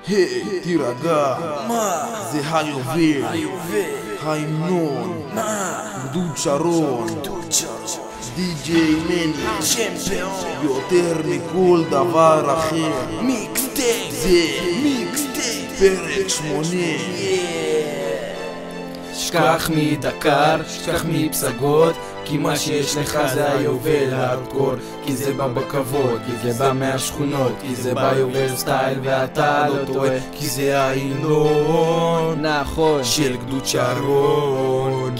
היי, תירגע. מה? זה היובל. ההמנון. גדוד שרון. די.ג'יי מני. יותר מכל דבר אחר. מיקסטייפ. זה מיקסטייפ. פרק 80. שכח מדקר, שכח מפסגות, כי מה שיש לך זה היובל הארדקור. כי זה בא בכבוד, כי זה בא מהשכונות, כי זה בא יובל סטייל ואתה לא טועה. כי זה ההמנון, נכון, של גדוד שרון.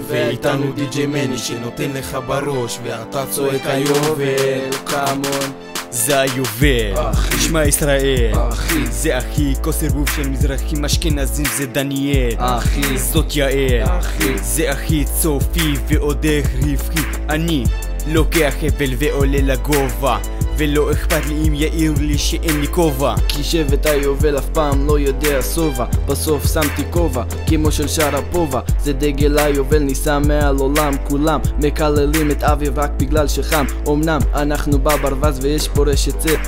ואיתנו די.ג'יי מני שנותן לך בראש, ואתה צועק היובל, קאמון. זה היובל, שמע ישראל, זה אחי, כוס ערבוב של מזרחים אשכנזים, זה דניאל, זאת יעל, זה אחי צופי ועוד איך רווחי. אני לוקח חבל ועולה לגובה, ולא אכפת לי אם יעיר לי שאין לי כובע, כי שבט היובל אף פעם לא יודע סובה. בסוף שמתי כובע כמו של שרפובה, זה דגל היובל ניסה מעל עולם. כולם מקללים את אביב רק בגלל שחם. אמנם אנחנו בברווז ויש פה רשת צאת,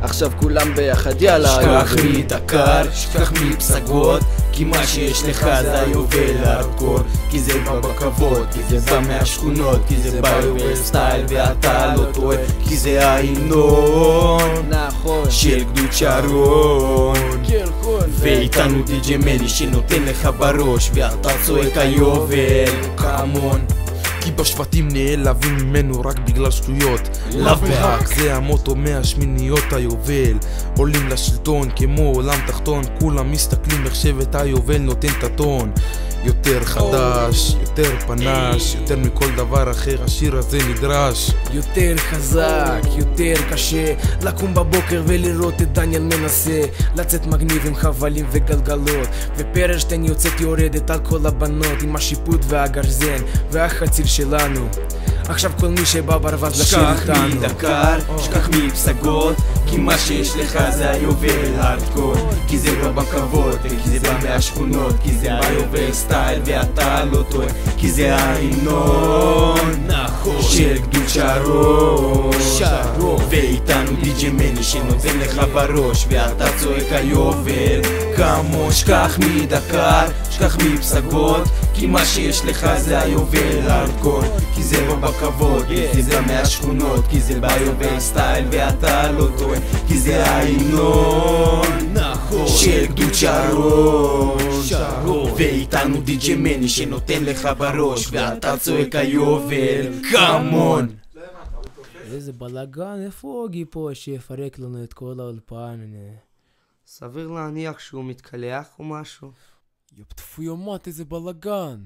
עכשיו כולם ביחד יאללה. שכח מדקר, שכח מפסגות, כי מה שיש לך זה היובל הארדקור. כי זה בא בכבוד, כי זה בא מהשכונות, כי זה בא יובל סטייל ואתה לא טועה. כי זה ההמנון, נכון, של גדוד שרון. ואיתנו די.ג'יי מני שנותן לך בראש, ואתה צועק היובל, קאמון. כי בשבטים נעלבים ממנו רק בגלל שטויות. לאו בהק, זה המוטו מהשמיניות היובל. עולים לשלטון כמו עולם תחתון, כולם מסתכלים איך שבט היובל נותן את הטון. יותר חדש, יותר פנש, יותר מכל דבר אחר השיר הזה נדרש. יותר חזק, יותר קשה, לקום בבוקר ולראות את דניאל מנסה לצאת מגניב עם חבלים וגלגלות, ופרשטיין יוצאת יורדת על כל הבנות עם השיפוט והגרזן והחציל שלנו. עכשיו כל מי שבא ברווז לשיר איתנו. שכח מדקר, שכח מפסגות, כי מה שיש לך זה היובל הארדקור. כי זה בא בכבוד, כי זה בא מהשכונות, כי זה היובל סטייל ואתה לא טועה. כי זה ההמנון, נכון, של גדוד שרון. ואיתנו די.ג'יי מני שנותן לך בראש, ואתה צועק היובל, קאמון. שכח מדקר, שכח מפסגות, כי מה שיש לך זה היובל הארדקור. כי זה בא בכבוד, כי זה בא מהשכונות, כי זה בא יובל סטייל ואתה לא טועה. כי זה ההמנון, נכון, של גדוד שרון. ואיתנו די.ג'יי מני שנותן לך בראש, ואתה צועק היובל, קאמון. איזה בלאגן, איפה אוגי פה שיפרק לנו את כל האולפן? סביר להניח שהוא מתקלח או משהו. יופטפו יומות, איזה בלאגן.